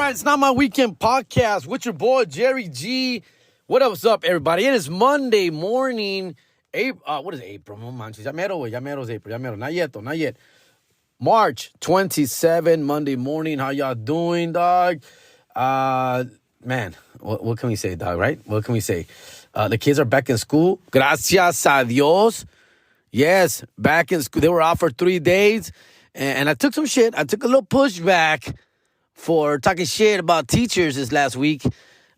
right, it's not my weekend podcast with your boy Jerry G. What's up, everybody? It is Monday morning. What is April? No manches. Ya mero es April. Ya mero. Not yet, though. Not yet. March 27, Monday morning. How y'all doing, dog? Man, what can we say, dog, right? What can we say? The kids are back in school. Gracias a Dios. Yes, back in school. They were out for 3 days. And I took some shit. I took a little pushback for talking shit about teachers this last week.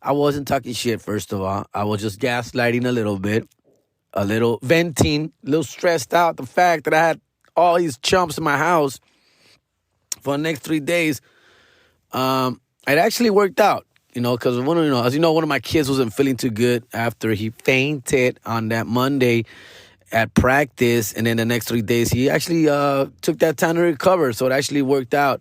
I wasn't talking shit, first of all. I was just gaslighting a little bit, a little venting, a little stressed out. The fact that I had all these chumps in my house for the next 3 days. It actually worked out, because as you know, one of my kids wasn't feeling too good after he fainted on that Monday at practice, and then the next 3 days he actually took that time to recover. So it actually worked out.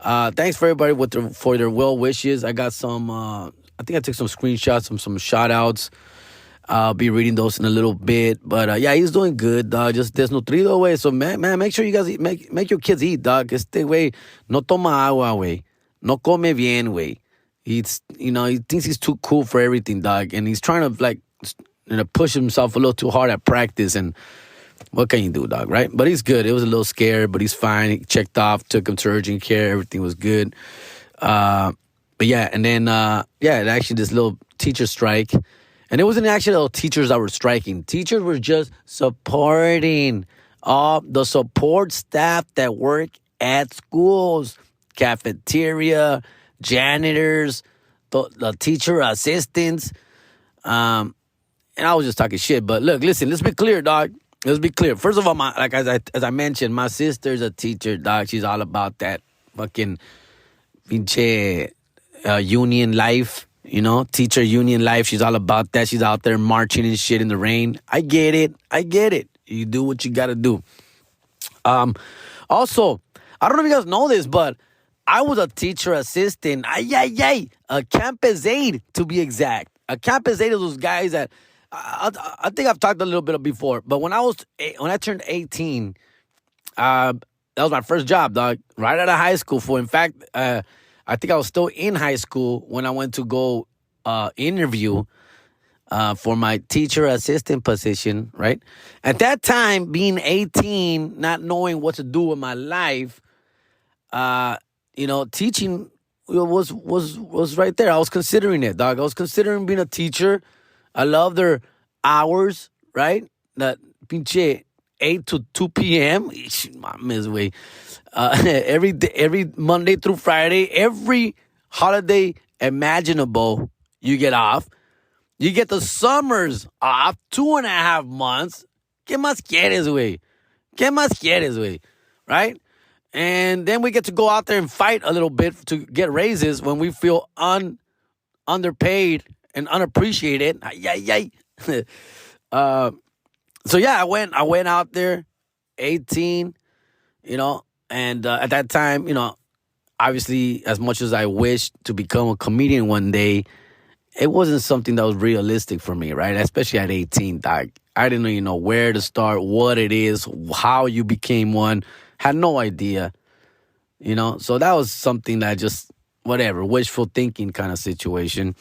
Thanks for everybody for their well wishes. I got some. I think I took some screenshots, some shout outs. I'll be reading those in a little bit. But yeah, he's doing good, dog. Just desnutrido, way. So man, make sure you guys eat, make your kids eat, dog. Este way no toma agua, way. No come bien, way. He thinks he's too cool for everything, dog, and he's trying to push himself a little too hard at practice. And what can you do, dog, right? But he's good. It was a little scared, but he's fine. He checked off, took him to urgent care. Everything was good. But yeah, and then, actually this little teacher strike. And it wasn't actually the teachers that were striking. Teachers were just supporting all the support staff that work at schools, cafeteria, janitors, the teacher assistants. And I was just talking shit. But look, listen, let's be clear, dog. Let's be clear. First of all, as I mentioned, my sister's a teacher, dog. She's all about that fucking pinche union life, teacher union life. She's all about that. She's out there marching and shit in the rain. I get it. You do what you got to do. Also, I don't know if you guys know this, but I was a teacher assistant. A campus aide, to be exact. A campus aide is those guys that I think I've talked a little bit before, but when I turned 18, that was my first job, dog, right out of high school. In fact, I think I was still in high school when I went to go interview for my teacher assistant position, right? At that time, being 18, not knowing what to do with my life, teaching was right there. I was considering it, dog. I was considering being a teacher. I love their hours, right? That pinche 8 to 2 p.m. Way. Every day, every Monday through Friday, every holiday imaginable, you get off. You get the summers off, 2.5 months. ¿Qué más quieres, güey? Right? And then we get to go out there and fight a little bit to get raises when we feel underpaid and unappreciated. So yeah, I went out there, 18, and at that time, obviously, as much as I wished to become a comedian one day, it wasn't something that was realistic for me, right? Especially at 18, dog. I didn't even know where to start, what it is, how you became one. Had no idea, So that was something that just, whatever, wishful thinking kind of situation.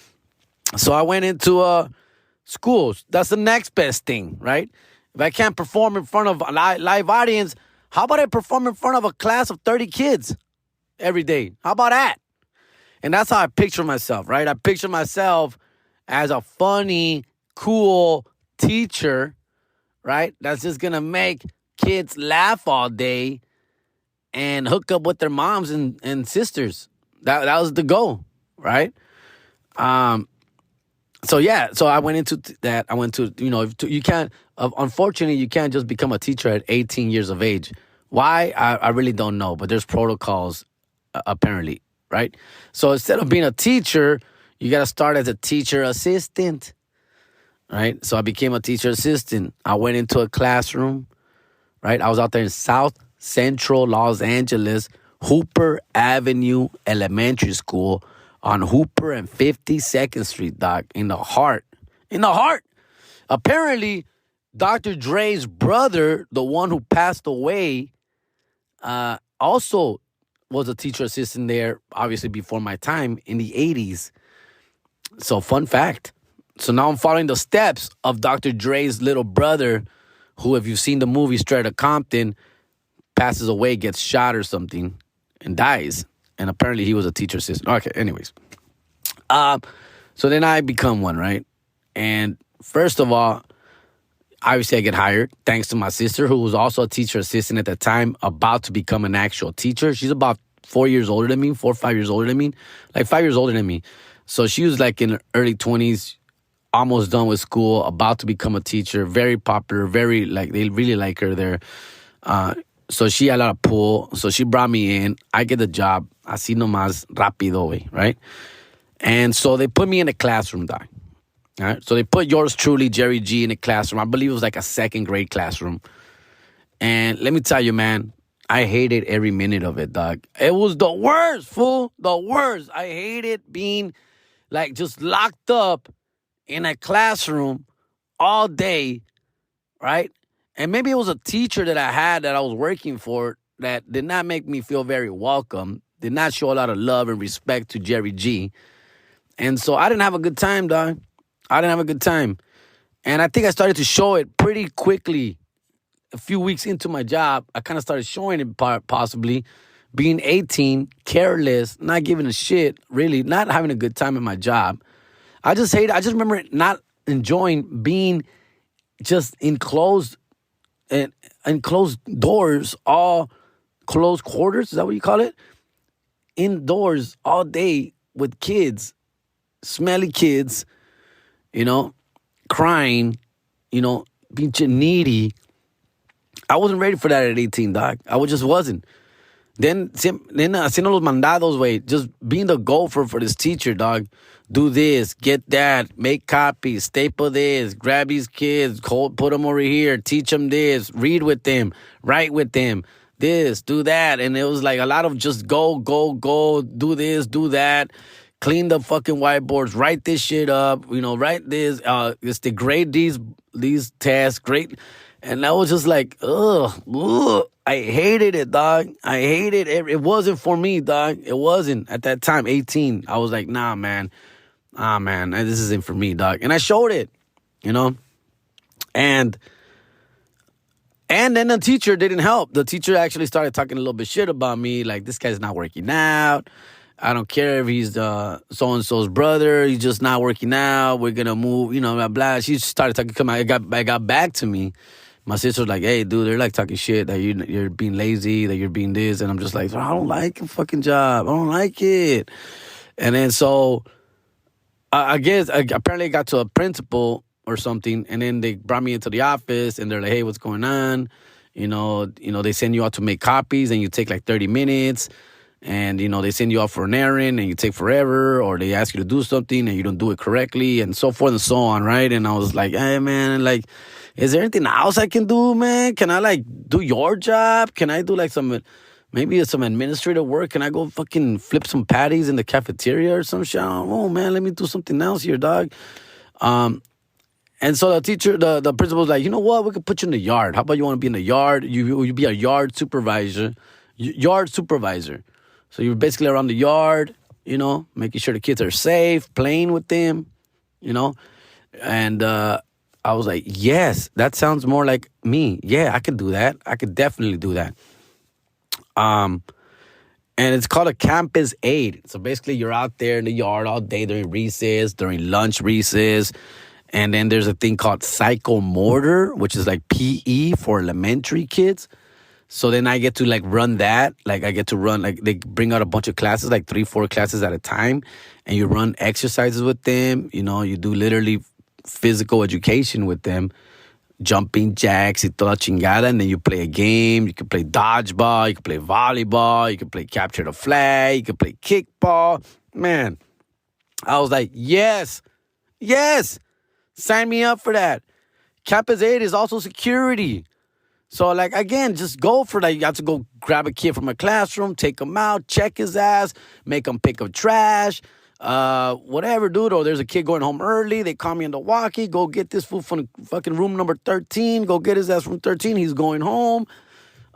So I went into schools. That's the next best thing, right? If I can't perform in front of a live audience, how about I perform in front of a class of 30 kids every day? How about that? And that's how I picture myself, right? I picture myself as a funny, cool teacher, right? That's just going to make kids laugh all day and hook up with their moms and sisters. That was the goal, right? So I went into that. I went to, you can't, unfortunately, you can't just become a teacher at 18 years of age. Why? I really don't know, but there's protocols, apparently, right? So instead of being a teacher, you got to start as a teacher assistant, right? So I became a teacher assistant. I went into a classroom, right? I was out there in South Central Los Angeles, Hooper Avenue Elementary School, on Hooper and 52nd Street, doc, in the heart. Apparently, Dr. Dre's brother, the one who passed away, also was a teacher assistant there, obviously before my time in the 80s. So, fun fact. So now I'm following the steps of Dr. Dre's little brother, who, if you've seen the movie Straight Outta Compton, passes away, gets shot or something, and dies. And apparently he was a teacher assistant. Okay, anyways. So then I become one, right? And first of all, obviously I get hired thanks to my sister, who was also a teacher assistant at the time, about to become an actual teacher. She's about 4 years older than me, 4 or 5 years older than me, like 5 years older than me. So she was like in her early 20s, almost done with school, about to become a teacher, very popular, very, like, they really like her there. So she had a lot of pull. So she brought me in. I get the job, así nomás, rápido, way, right? And so they put me in a classroom, doc. All right? So they put yours truly, Jerry G, in a classroom. I believe it was like a second grade classroom. And let me tell you, man, I hated every minute of it, dog. It was the worst, fool. The worst. I hated being, like, just locked up in a classroom all day, right? And maybe it was a teacher that I had that I was working for that did not make me feel very welcome, did not show a lot of love and respect to Jerry G. And so I didn't have a good time, dog. I didn't have a good time. And I think I started to show it pretty quickly. A few weeks into my job, I kind of started showing it, possibly being 18, careless, not giving a shit, really, not having a good time in my job. I just remember not enjoying being just enclosed doors, all closed quarters. Is that what you call it? Indoors all day with kids, smelly kids, crying, being needy. I wasn't ready for that at 18, dog. I just wasn't. Then haciendo los mandados, way, just being the gopher for this teacher, dog. Do this, get that, make copies, staple this, grab these kids, put them over here, teach them this, read with them, write with them, this, do that. And it was like a lot of just go, do this, do that, clean the fucking whiteboards, write this shit up, write this, it's to grade these tests, great. And I was just like, ugh. I hated it, dog. I hated it. It wasn't for me, dog. It wasn't at that time, 18. I was like, nah, man. This isn't for me, dog. And I showed it, And then the teacher didn't help. The teacher actually started talking a little bit shit about me. Like, this guy's not working out. I don't care if he's so-and-so's brother. He's just not working out. We're going to move, blah, blah. She started talking. Come on, it got back to me. My sister's like, hey, dude, they're like talking shit that you're being lazy, that you're being this. And I'm just like, I don't like a fucking job. I don't like it. And then so I guess apparently it got to a principal or something. And then they brought me into the office and they're like, hey, what's going on? They send you out to make copies and you take like 30 minutes. And, they send you out for an errand and you take forever, or they ask you to do something and you don't do it correctly, and so forth and so on, right? And I was like, hey, man, like, is there anything else I can do, man? Can I, like, do your job? Can I do, like, some administrative work? Can I go fucking flip some patties in the cafeteria or some shit? Oh, man, let me do something else here, dog. And so the teacher, the principal was like, you know what? We could put you in the yard. How about you want to be in the yard? You be a yard supervisor. So you're basically around the yard, making sure the kids are safe, playing with them, And I was like, yes, that sounds more like me. Yeah, I could do that. I could definitely do that. And it's called a campus aide. So basically you're out there in the yard all day during recess, during lunch recess. And then there's a thing called psychomotor, which is like PE for elementary kids. So then I get to, like, run that. Like, I get to run, like, they bring out a bunch of classes, like 3-4 classes at a time. And you run exercises with them. You do literally physical education with them. Jumping jacks y toda chingada. And then you play a game. You can play dodgeball. You can play volleyball. You can play capture the flag. You can play kickball. Man, I was like, yes. Sign me up for that. Campus aide is also security. So, like, again, just go for that. You have to go grab a kid from a classroom, take him out, check his ass, make him pick up trash, whatever, dude. Or there's a kid going home early. They call me in the walkie. Go get this fool from fucking room number 13. Go get his ass from 13. He's going home.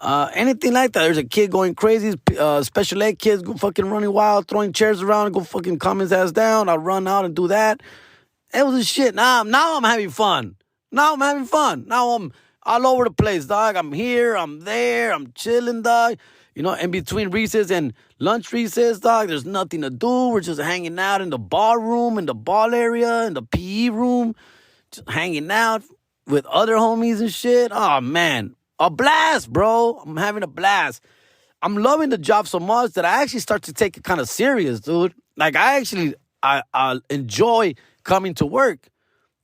anything like that. There's a kid going crazy, special ed kids go fucking running wild, throwing chairs around and go fucking calm his ass down. I'll run out and do that. It was a shit. Now I'm having fun. Now I'm having fun. Now I'm all over the place, dog. I'm here, I'm there, I'm chilling, dog. In between recess and lunch recess, dog, there's nothing to do. We're just hanging out in the bar room, in the ball area, in the PE room, just hanging out with other homies and shit. Oh, man. A blast, bro. I'm having a blast. I'm loving the job so much that I actually start to take it kind of serious, dude. Like, I enjoy coming to work,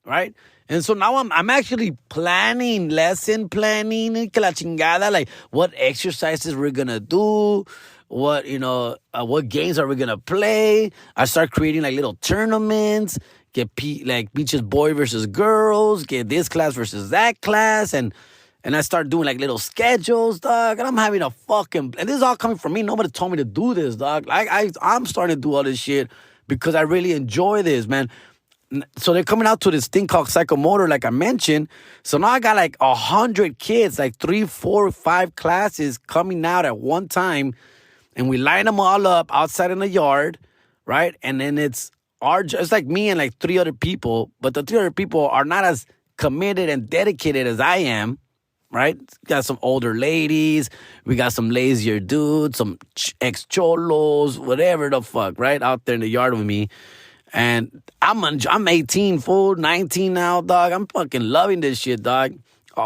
right? And so now I'm actually planning, lesson planning, que la chingada, like what exercises we're gonna do, what games are we gonna play. I start creating like little tournaments, like beaches boy versus girls, get this class versus that class, and I start doing like little schedules, dog. And I'm having and this is all coming from me. Nobody told me to do this, dog. I'm starting to do all this shit because I really enjoy this, man. So they're coming out to this thing called psychomotor, like I mentioned. So now I got like 100 kids, like 3, 4, 5 classes coming out at one time. And we line them all up outside in the yard, right? And then it's like me and like 3 other people. But the 3 other people are not as committed and dedicated as I am, right? We got some older ladies. We got some lazier dudes, some ex-cholos, whatever the fuck, right? Out there in the yard with me. And I'm 18, fool, 19 now, dog. I'm fucking loving this shit, dog.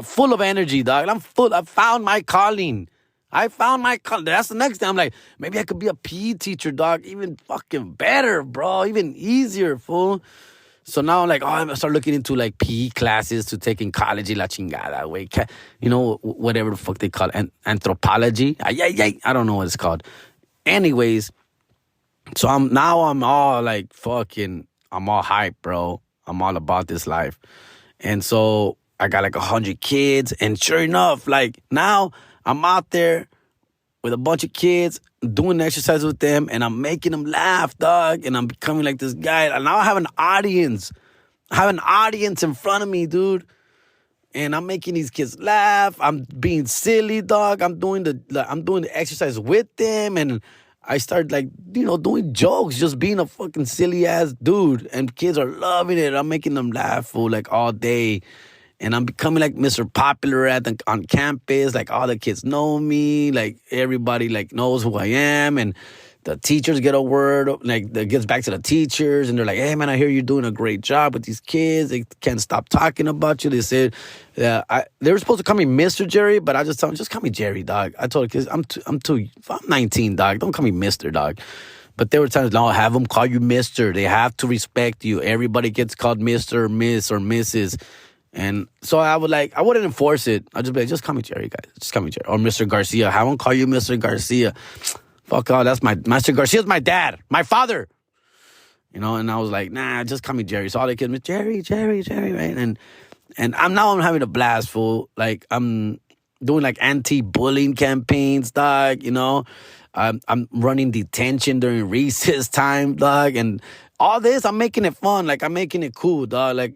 Full of energy, dog. I found my calling. That's the next thing. I'm like, maybe I could be a PE teacher, dog. Even fucking better, bro. Even easier, fool. So now I'm like, I'm gonna start looking into like PE classes to take in college, la chingada, way. Whatever the fuck they call it. Anthropology. I don't know what it's called. Anyways. So I'm all like I'm all hyped, bro. I'm all about this life. And so I got like 100 kids. And sure enough, like now I'm out there with a bunch of kids doing exercise with them. And I'm making them laugh, dog. And I'm becoming like this guy. And now I have an audience. I have an audience in front of me, dude. And I'm making these kids laugh. I'm being silly, dog. I'm doing the exercise with them. And I started doing jokes, just being a fucking silly ass dude. And kids are loving it. I'm making them laugh for like all day. And I'm becoming like Mr. Popular on campus. Like all the kids know me. Like everybody like knows who I am. And the teachers get a word, like that gets back to the teachers. And they're like, hey man, I hear you're doing a great job with these kids. They can't stop talking about you. They said, they were supposed to call me Mr. Jerry, but I just told them, just call me Jerry, dog. I told the kids, I'm 19, dog. Don't call me Mr., dog. But there were times, no, have them call you Mr. They have to respect you. Everybody gets called Mr. or Miss or Mrs. And so I wouldn't enforce it. I'd just be like, just call me Jerry, guys. Just call me Jerry. Or Mr. Garcia. Have them call you Mr. Garcia. Fuck all, that's Mr. Garcia's my dad, my father. And I was like, nah, just call me Jerry. So all the kids were Jerry, right? And I'm having a blast, fool. Like I'm doing like anti-bullying campaigns, dog. I'm running detention during recess time, dog. And all this, I'm making it fun. Like I'm making it cool, dog. Like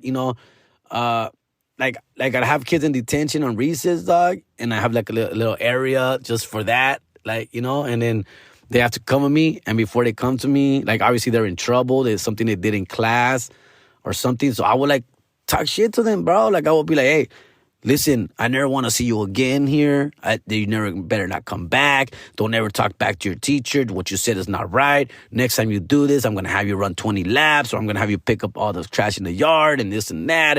like I have kids in detention on recess, dog, and I have like a little area just for that. And then they have to come with me. And before they come to me, like, obviously they're in trouble. There's something they did in class or something. So I would, like, talk shit to them, bro. Like, I would be like, hey, listen, I never want to see you again here. You better not come back. Don't ever talk back to your teacher. What you said is not right. Next time you do this, I'm going to have you run 20 laps, or I'm going to have you pick up all the trash in the yard and this and that.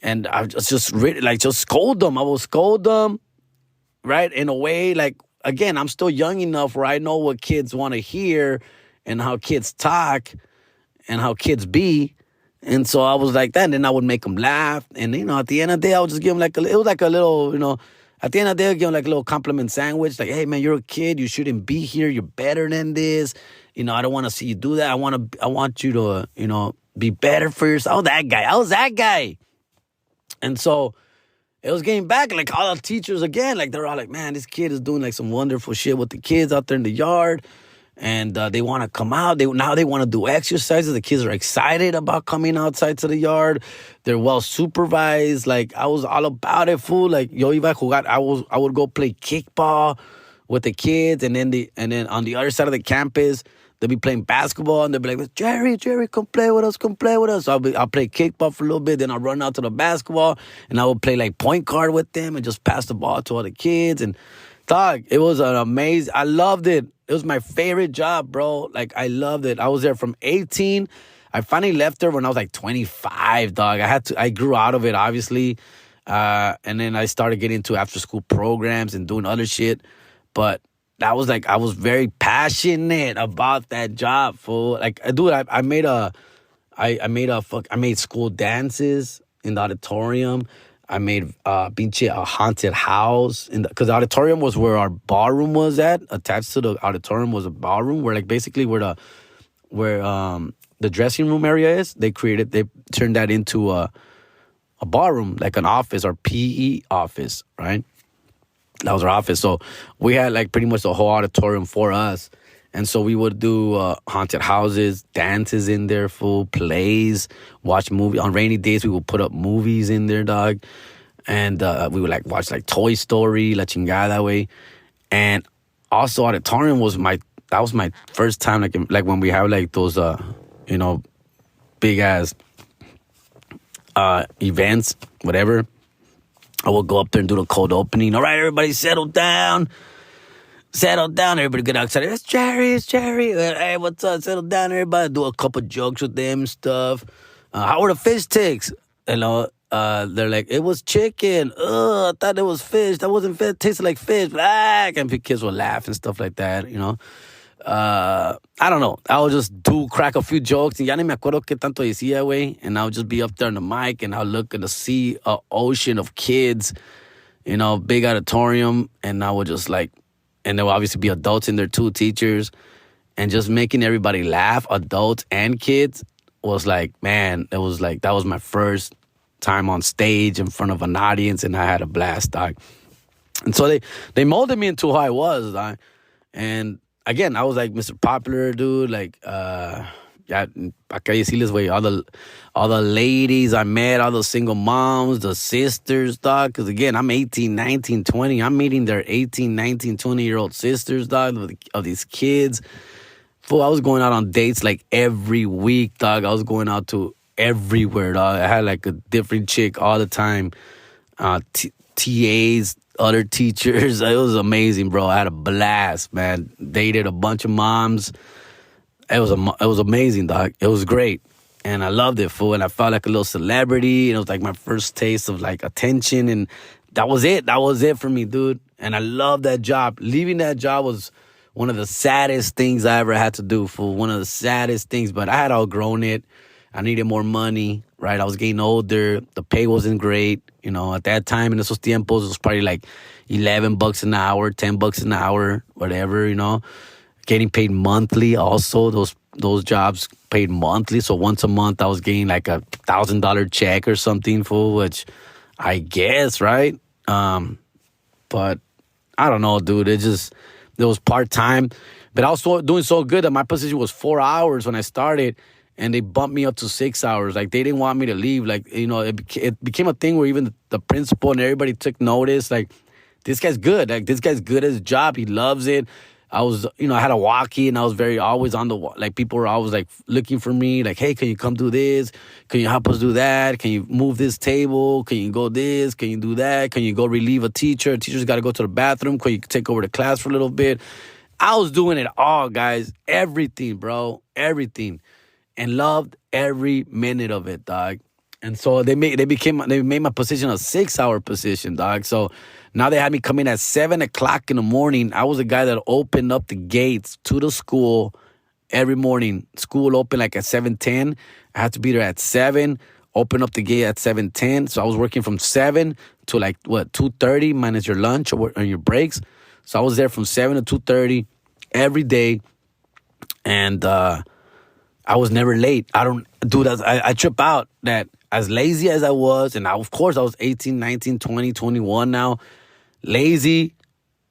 And I just really, like, just scold them. I will scold them, right, in a way, like, again, I'm still young enough where I know what kids want to hear and how kids talk and how kids be. And so I was like that. And then I would make them laugh. And, at the end of the day, I would just give them at the end of the day, I'd give them like a little compliment sandwich. Like, hey, man, you're a kid. You shouldn't be here. You're better than this. I don't want to see you do that. I want you to, be better for yourself. I was that guy. And so it was getting back, like, all the teachers, again, like, they're all like, man, this kid is doing, like, some wonderful shit with the kids out there in the yard. and they want to come out. They want to do exercises. The kids are excited about coming outside to the yard. They're well supervised. Like, I was all about it, fool. Like, yo iba a jugar. I would go play kickball with the kids, and then on the other side of the campus, they'll be playing basketball, and they'll be like, Jerry, come play with us, come play with us. So I'll play kickball for a little bit, then I'll run out to the basketball, and I will play like point guard with them and just pass the ball to all the kids. And dog, it was an amazing. I loved it. It was my favorite job, bro. Like, I loved it. I was there from 18. I finally left there when I was like 25, dog. I grew out of it, obviously. And then I started getting into after school programs and doing other shit. But that was like, I was very passionate about that job, fool. Like, dude, I made school dances in the auditorium. I made a haunted house because the auditorium was where our ballroom was at. Attached to the auditorium was a ballroom where, like, basically where the dressing room area is. They turned that into a ballroom, like an office or PE office, right? That was our office. So we had like pretty much the whole auditorium for us. And so we would do haunted houses, dances in there, full plays, watch movies. On rainy days, we would put up movies in there, dog. And we would like watch like Toy Story, La Chingada that way. And also auditorium was my first time, like when we have like those, big ass events, whatever. I would go up there and do the cold opening. All right, everybody, settle down. Settle down, everybody get outside. It's Jerry. Hey, what's up? Settle down, everybody. Do a couple jokes with them and stuff. How were the fish sticks? They're like, it was chicken. I thought it was fish. That wasn't fish. It tasted like fish. And kids would laugh and stuff like that, I don't know. I would just crack a few jokes. And ya ni me acuerdo qué tanto decía, güey. And I would just be up there on the mic and I'll look and see an ocean of kids, big auditorium. And I would just like, and there will obviously be adults in there too, teachers. And just making everybody laugh, adults and kids, was like, man, that was my first time on stage in front of an audience. And I had a blast, dog. And so they molded me into who I was, dog. And again, I was like Mr. Popular, dude. Like, yeah, pa' que decirles, güey, all the ladies I met, all the single moms, the sisters, dog. Because again, I'm 18, 19, 20. I'm meeting their 18, 19, 20-year-old sisters, dog, of these kids. Fool, I was going out on dates like every week, dog. I was going out to everywhere, dog. I had like a different chick all the time. TAs, other teachers. It was amazing, bro. I had a blast, man. Dated a bunch of moms. It was amazing, dog. It was great. And I loved it, fool. And I felt like a little celebrity. And it was like my first taste of like attention. And that was it. That was it for me, dude. And I loved that job. Leaving that job was one of the saddest things I ever had to do, fool. One of the saddest things. But I had outgrown it. I needed more money, right? I was getting older. The pay wasn't great. At that time, in esos tiempos, it was probably like $11 an hour, $10 an hour, whatever, Getting paid monthly also. Those jobs paid monthly. So once a month, I was getting like a $1,000 check or something, fool, which I guess, right? But I don't know, dude. It was part-time. But I was doing so good that my position was 4 hours when I started. And they bumped me up to 6 hours. Like, they didn't want me to leave. Like, it became a thing where even the principal and everybody took notice. Like, this guy's good. Like, this guy's good at his job. He loves it. I was, I had a walkie, and I was always on the, like, people were always, like, looking for me. Like, hey, can you come do this? Can you help us do that? Can you move this table? Can you go this? Can you do that? Can you go relieve a teacher? Teacher's got to go to the bathroom. Can you take over the class for a little bit? I was doing it all, guys. Everything, bro. Everything. And loved every minute of it, dog. And so they made my position a 6-hour position, dog. So now they had me come in at 7 o'clock in the morning. I was the guy that opened up the gates to the school every morning. School opened like at 7:10. I had to be there at 7. Open up the gate at 7:10. So I was working from 7 to like 2:30 minus your lunch or your breaks. So I was there from 7 to 2:30 every day, and I was never late. I trip out that as lazy as I was, and of course I was 18, 19, 20, 21 now, lazy,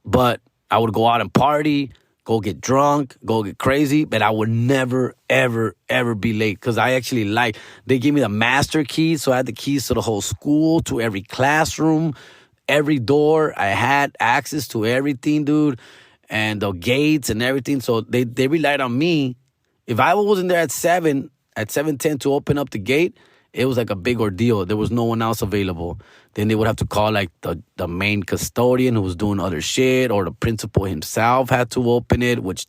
but I would go out and party, go get drunk, go get crazy, but I would never, ever, ever be late because I actually they gave me the master keys, so I had the keys to the whole school, to every classroom, every door. I had access to everything, dude, and the gates and everything. So they relied on me. If I wasn't there at 7:10 to open up the gate, it was like a big ordeal. There was no one else available. Then they would have to call like the main custodian who was doing other shit, or the principal himself had to open it, which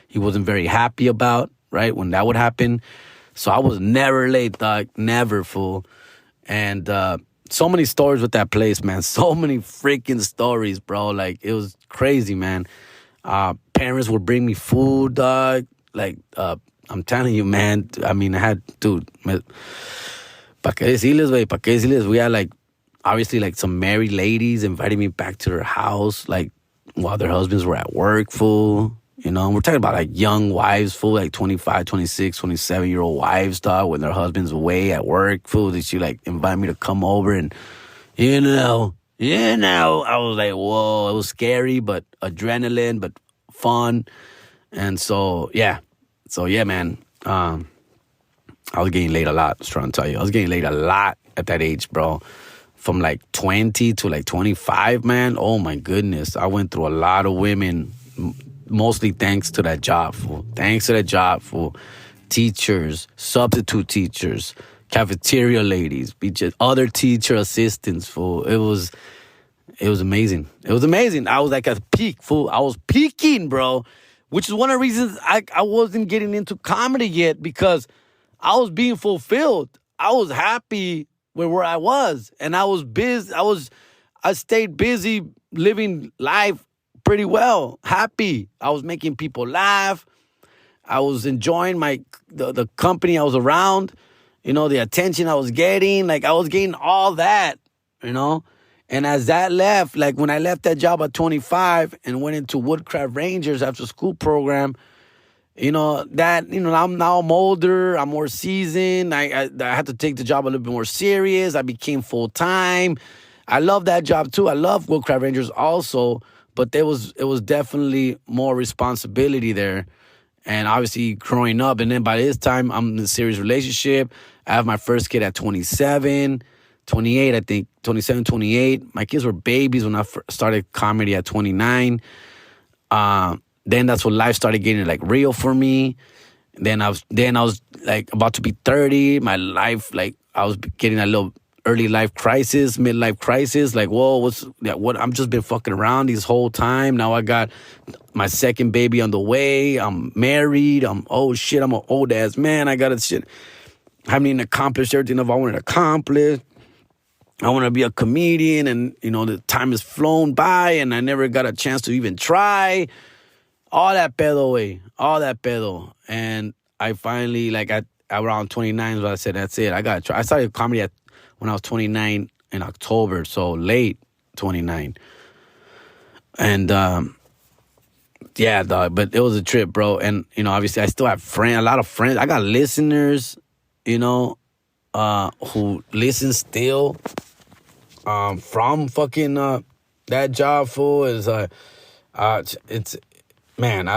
he wasn't very happy about, right, when that would happen. So I was never late, dog. Never, fool. And so many stories with that place, man. So many freaking stories, bro. Like, it was crazy, man. Parents would bring me food, dog. Like, I'm telling you, man. I mean, I had, dude, pa' qué decirles, güey, pa' qué decirles. We had, like, obviously, like, some married ladies inviting me back to their house, like, while their husbands were at work, fool. You know, we're talking about, like, young wives, fool, like 25, 26, 27-year-old wives, dog, when their husband's away at work, fool. That she, like, invite me to come over and, you know, I was like, whoa, it was scary, but adrenaline, but fun. And so, yeah. So, yeah, man, I was getting laid a lot, I was trying to tell you. I was getting laid a lot at that age, bro. From like 20 to like 25, man. Oh, my goodness. I went through a lot of women, mostly thanks to that job, fool. Thanks to that job, fool. Teachers, substitute teachers, cafeteria ladies, other teacher assistants, fool. It was amazing. It was amazing. I was like at peak, fool. I was peaking, bro. Which is one of the reasons I wasn't getting into comedy yet, because I was being fulfilled. I was happy with where I was. And I was busy. I stayed busy living life pretty well, happy. I was making people laugh. I was enjoying the company I was around, you know, the attention I was getting. Like, I was getting all that, you know. And as that left, like when I left that job at 25 and went into Woodcraft Rangers after school program, you know, I'm older, I'm more seasoned. I had to take the job a little bit more serious. I became full-time. I love that job too. I love Woodcraft Rangers also, but it was definitely more responsibility there. And obviously growing up, and then by this time I'm in a serious relationship. I have my first kid at 27. 28, I think, 27, 28. My kids were babies when I started comedy at 29. Then that's when life started getting like real for me. Then I was like about to be 30. My life, like, I was getting a little early life crisis, midlife crisis. Like, whoa, what? I'm just been fucking around this whole time. Now I got my second baby on the way. I'm married. Oh shit, I'm an old ass man. I got shit. I haven't even accomplished everything I wanted to accomplish. I want to be a comedian, and, you know, the time has flown by, and I never got a chance to even try. All that pedo, way. All that pedo. And I finally, like, at around 29, I said, that's it. I got to try. I started comedy when I was 29 in October, so late 29. And, yeah, dog, but it was a trip, bro. And, you know, obviously I still have a lot of friends. I got listeners, you know, who listen still. From fucking that job, fool, is it's, man,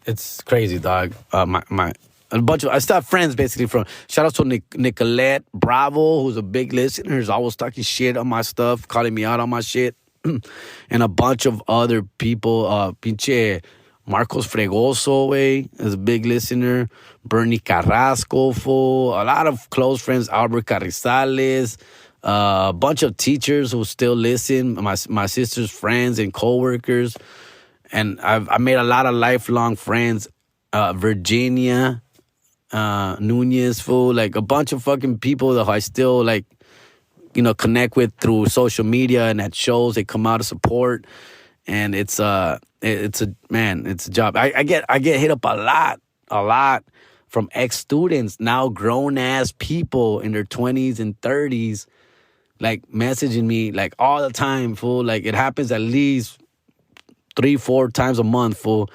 it's crazy, dog. I still have friends basically from, shout out to Nicolette Bravo, who's a big listener, who's always talking shit on my stuff, calling me out on my shit, and a bunch of other people, pinche Marcos Fregoso, way, is a big listener, Bernie Carrasco, fool, a lot of close friends, Albert Carrizales, a bunch of teachers who still listen, my sister's friends and coworkers, and I made a lot of lifelong friends. Virginia Nunez, fool, like a bunch of fucking people that I still, like, you know, connect with through social media and at shows. They come out to support, and it's a job. I get hit up a lot from ex-students, now grown-ass people in their 20s and 30s, like, messaging me, like, all the time, fool. Like, it happens at least 3-4 times a month, fool.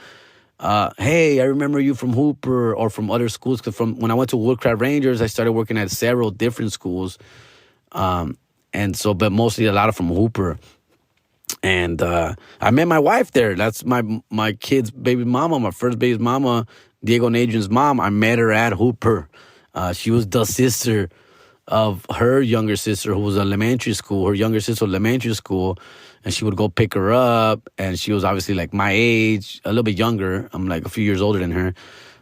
Hey, I remember you from Hooper or from other schools. Because from when I went to Woodcraft Rangers, I started working at several different schools. And so, but mostly a lot of from Hooper. And I met my wife there. That's my kid's baby mama, my first baby's mama, Diego and Adrian's mom. I met her at Hooper. She was the sister of her younger sister who was elementary school. Her younger sister was elementary school, and she would go pick her up. And she was obviously like my age, a little bit younger. I'm like a few years older than her.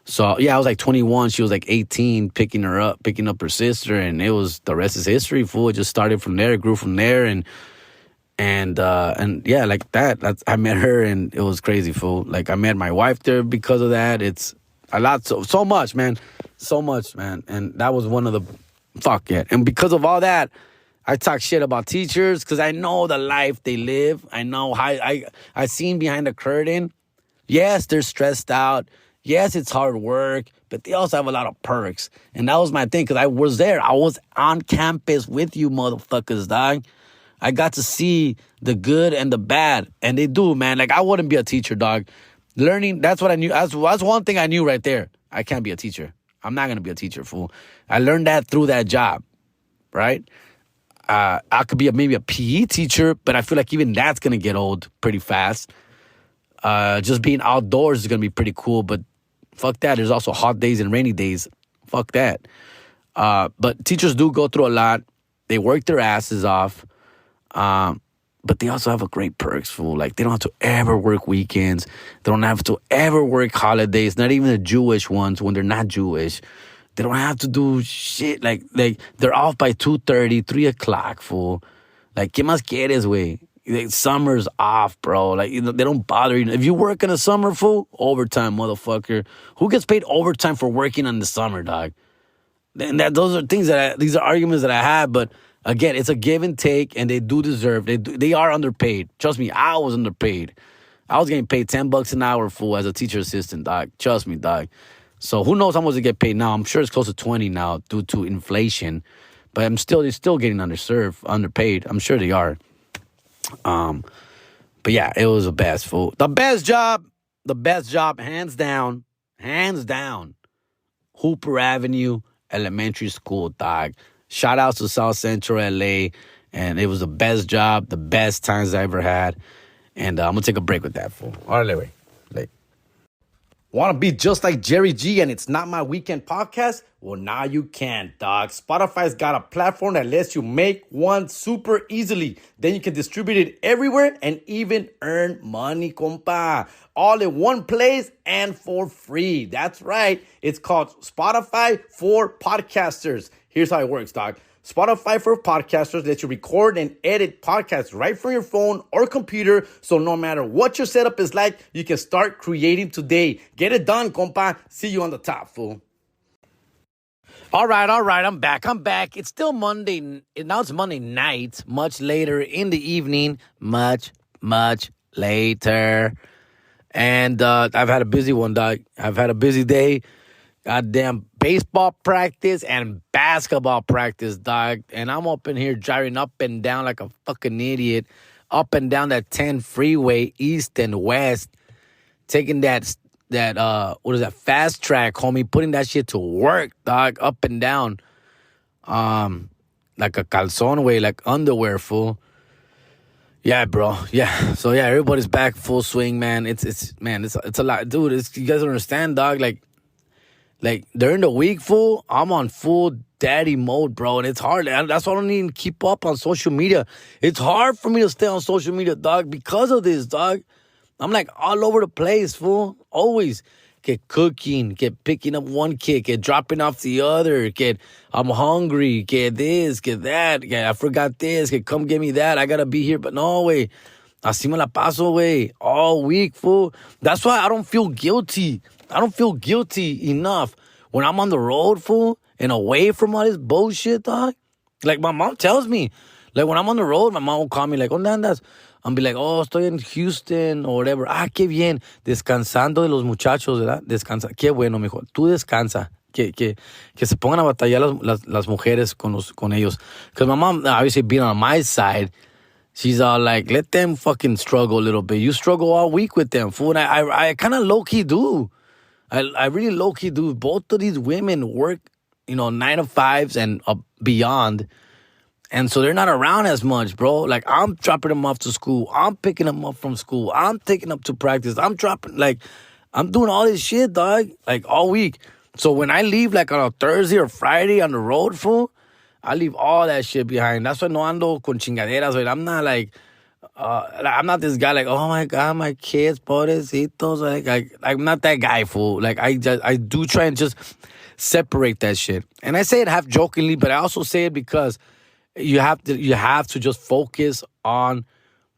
So yeah, I was like 21. She was like 18, picking up her sister, and it was the rest is history. Fool, it just started from there, grew from there, and yeah, like I met her, and it was crazy, fool. Like I met my wife there because of that. It's a lot, so much, man, so much, man. And that was one of the fuck yeah. And because of all that, I talk shit about teachers because I know the life they live. I know how I seen behind the curtain. Yes, they're stressed out. Yes, it's hard work, but they also have a lot of perks. And that was my thing because I was there. I was on campus with you motherfuckers, dog. I got to see the good and the bad. And they do, man. Like, I wouldn't be a teacher, dog. Learning, that's what I knew. That's one thing I knew right there. I can't be a teacher. I'm not going to be a teacher, fool. I learned that through that job, right? I could be maybe a PE teacher, but I feel like even that's going to get old pretty fast. Just being outdoors is going to be pretty cool, but fuck that. There's also hot days and rainy days. Fuck that. But teachers do go through a lot. They work their asses off. But they also have a great perks, fool. Like, they don't have to ever work weekends. They don't have to ever work holidays, not even the Jewish ones when they're not Jewish. They don't have to do shit. Like they're off by 2:30, 3 o'clock, fool. Like, ¿qué más quieres, güey? Like, summer's off, bro. Like, you know, they don't bother you. If you work in the summer, fool, overtime, motherfucker. Who gets paid overtime for working in the summer, dog? And those are things these are arguments that I have, but again, it's a give and take, and they do deserve. They are underpaid. Trust me, I was underpaid. I was getting paid $10 an hour, fool, as a teacher assistant, dog. Trust me, dog. So who knows how much they get paid now? I'm sure it's close to 20 now due to inflation, but they're still getting underpaid. I'm sure they are. But yeah, it was the best, fool. The best job, hands down. Hooper Avenue Elementary School, dog. Shout out to South Central LA, and it was the best job, the best times I ever had. And I'm gonna take a break with that, fool. All right, wait. Want to be just like Jerry G and it's not my weekend podcast? Well, now you can, dog. Spotify's got a platform that lets you make one super easily. Then you can distribute it everywhere and even earn money, compa. All in one place and for free. That's right. It's called Spotify for Podcasters. Here's how it works, dog. Spotify for Podcasters lets you record and edit podcasts right from your phone or computer. So no matter what your setup is like, you can start creating today. Get it done, compa. See you on the top, fool. All right. I'm back. It's still Monday. Now it's Monday night, much later in the evening. Much later. And I've had a busy one, dog. I've had a busy day. Goddamn baseball practice and basketball practice, dog. And I'm up in here driving up and down like a fucking idiot. Up and down that 10 freeway, east and west. Taking that fast track, homie. Putting that shit to work, dog. Up and down. Like a calzone way, like underwear, fool. Yeah, bro. Yeah. So yeah, everybody's back full swing, man. It's a lot. Dude, you guys don't understand, dog. Like, during the week, fool, I'm on full daddy mode, bro. And it's hard. That's why I don't even keep up on social media. It's hard for me to stay on social media, dog, because of this, dog. I'm, like, all over the place, fool. Always. Get cooking. Get picking up one kid. Get dropping off the other. Get, I'm hungry. Get this. Get that. Get, I forgot this. Get, come get me that. I got to be here. But no, way. Así me la paso, way. All week, fool. That's why I don't feel guilty. I don't feel guilty enough when I'm on the road, fool, and away from all this bullshit, dog. Like, my mom tells me, like, when I'm on the road, my mom will call me, like, ¿dónde andas? I'll be like, oh, estoy en Houston, or whatever. Ah, qué bien. Descansando de los muchachos, ¿verdad? Descansa. Qué bueno, mijo. Tú descansa. Que se pongan a batallar las mujeres con ellos. Because my mom, obviously, being on my side, she's all like, let them fucking struggle a little bit. You struggle all week with them, fool. And I kind of low-key do. I really low-key do. Both of these women work, 9 to 5s and beyond. And so they're not around as much, bro. Like, I'm dropping them off to school. I'm picking them up from school. I'm taking them to practice. I'm doing all this shit, dog, like, all week. So when I leave, like, on a Thursday or Friday on the road, fool, I leave all that shit behind. That's why no ando con chingaderas. Like, I'm not this guy, like, oh, my God, my kids, pobrecitos. Like, I'm not that guy, fool. Like, I do try and just separate that shit. And I say it half jokingly, but I also say it because you have to just focus on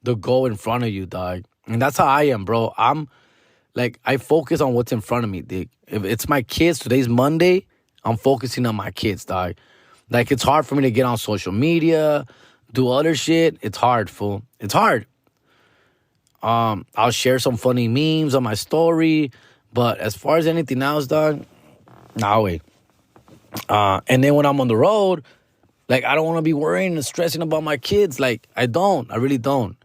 the goal in front of you, dog. And that's how I am, bro. I focus on what's in front of me, dick. If it's my kids, today's Monday, I'm focusing on my kids, dog. Like, it's hard for me to get on social media, do other shit. It's hard, fool. It's hard. I'll share some funny memes on my story, but as far as anything else, dog, nah, wait. And then when I'm on the road, like, I don't want to be worrying and stressing about my kids. Like, I really don't.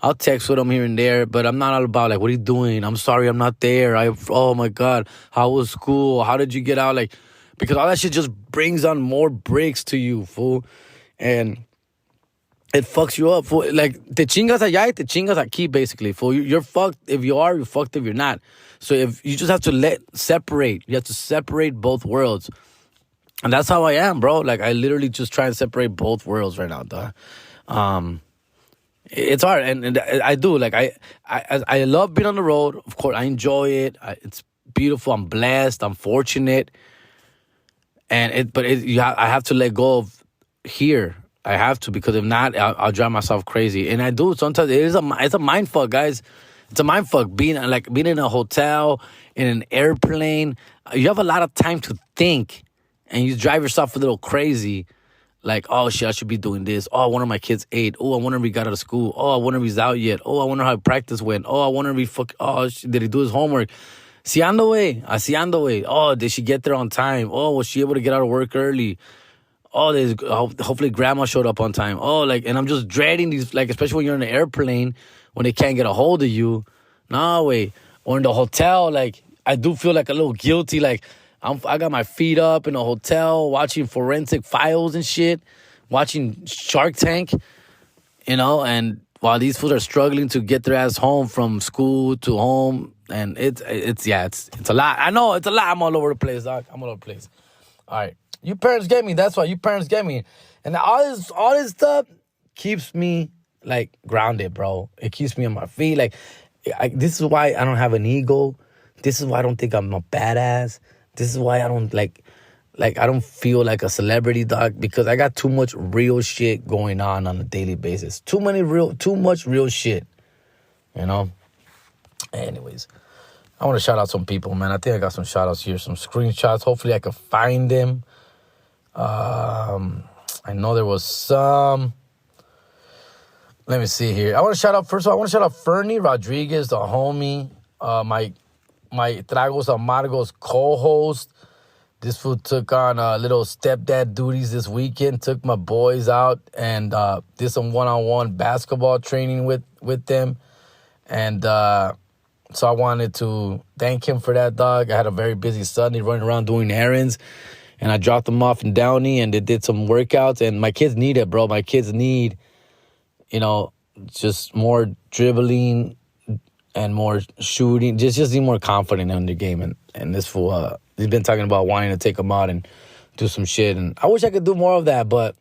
I'll text with them here and there, but I'm not all about, like, what are you doing? I'm sorry I'm not there. Oh, my God. How was school? How did you get out? Like, because all that shit just brings on more bricks to you, fool. And it fucks you up, fool. Like, te chingas allá y te chingas aquí, basically, fool. You're fucked if you are, you're fucked if you're not. So if you just have to separate. You have to separate both worlds. And that's how I am, bro. Like, I literally just try and separate both worlds right now, dog. It's hard, and I do. Like, I love being on the road. Of course, I enjoy it. It's beautiful. I'm blessed. I'm fortunate. And I have to let go of here. I have to, because if not, I'll drive myself crazy. And I do sometimes. It's a mind fuck, guys. It's a mind fuck being in a hotel, in an airplane. You have a lot of time to think. And you drive yourself a little crazy. Like, oh, shit, I should be doing this. Oh, I wonder if my kids ate. Oh, I wonder if he got out of school. Oh, I wonder if he's out yet. Oh, I wonder how practice went. Oh, I wonder if did he do his homework? Si ando, wey. Oh, did she get there on time? Oh, was she able to get out of work early? Oh, hopefully grandma showed up on time. Oh, like, and I'm just dreading these, like, especially when you're in an airplane, when they can't get a hold of you. Nah, way. Or in the hotel, like, I do feel like a little guilty, like, I got my feet up in a hotel watching Forensic Files and shit, watching Shark Tank, and while these fools are struggling to get their ass home from school to home, and it's a lot. I know it's a lot. I'm all over the place, dog. I'm all over the place. All right, you parents get me. That's why you parents get me, and all this stuff keeps me, like, grounded, bro. It keeps me on my feet. Like, this is why I don't have an ego. This is why I don't think I'm a badass. This is why I don't I don't feel like a celebrity, dog, because I got too much real shit going on a daily basis. Too much real shit, Anyways, I want to shout out some people, man. I think I got some shout outs here, some screenshots. Hopefully I can find them. I know there was some. Let me see here. First of all, I want to shout out Fernie Rodriguez, the homie, my Tragos Amargos co-host. This fool took on little stepdad duties this weekend. Took my boys out and did some one-on-one basketball training with them. And so I wanted to thank him for that, dog. I had a very busy Sunday running around doing errands. And I dropped them off in Downey and they did some workouts. And my kids need it, bro. My kids need, just more dribbling and more shooting, just need more confident in the game. And this fool, he's been talking about wanting to take him out and do some shit. And I wish I could do more of that, but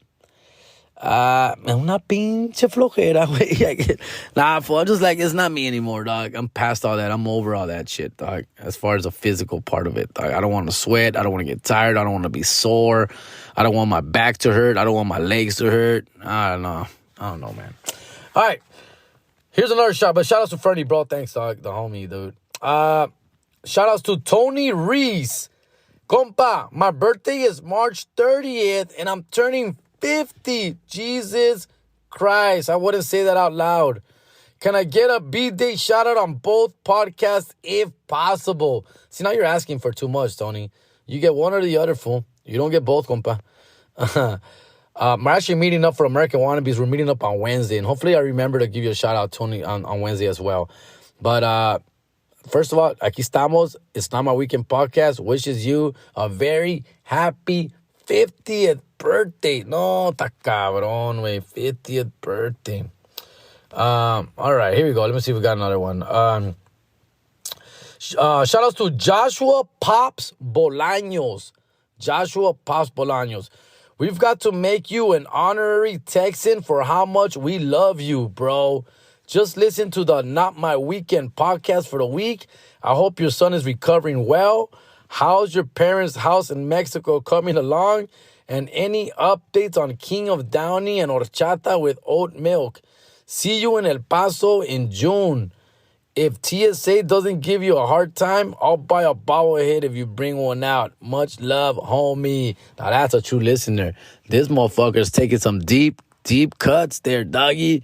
una pinche flojera, güey. Nah, fool, I'm just like, it's not me anymore, dog. I'm past all that. I'm over all that shit, dog. As far as the physical part of it, dog. I don't want to sweat. I don't want to get tired. I don't want to be sore. I don't want my back to hurt. I don't want my legs to hurt. I don't know, man. All right. Here's another shout, but shout outs to Fernie, bro. Thanks, dog, the homie, dude. Shout outs to Tony Reese. Compa, my birthday is March 30th, and I'm turning 50. Jesus Christ. I wouldn't say that out loud. Can I get a B-Day shout out on both podcasts if possible? See, now you're asking for too much, Tony. You get one or the other, fool. You don't get both, compa. We're actually meeting up for American Wannabes. We're meeting up on Wednesday. And hopefully I remember to give you a shout out, Tony, on Wednesday as well. But first of all, aquí estamos. It's not my weekend podcast. Wishes you a very happy 50th birthday. No, ta cabrón, wey. 50th birthday. All right, here we go. Let me see if we got another one. Shout outs to Joshua Pops Bolaños. Joshua Pops Bolaños. We've got to make you an honorary Texan for how much we love you, bro. Just listen to the Not My Weekend podcast for the week. I hope your son is recovering well. How's your parents' house in Mexico coming along? And any updates on King of Downey and horchata with oat milk? See you in El Paso in June. If TSA doesn't give you a hard time, I'll buy a bobblehead if you bring one out. Much love, homie. Now, that's a true listener. This motherfucker's taking some deep cuts there, doggy.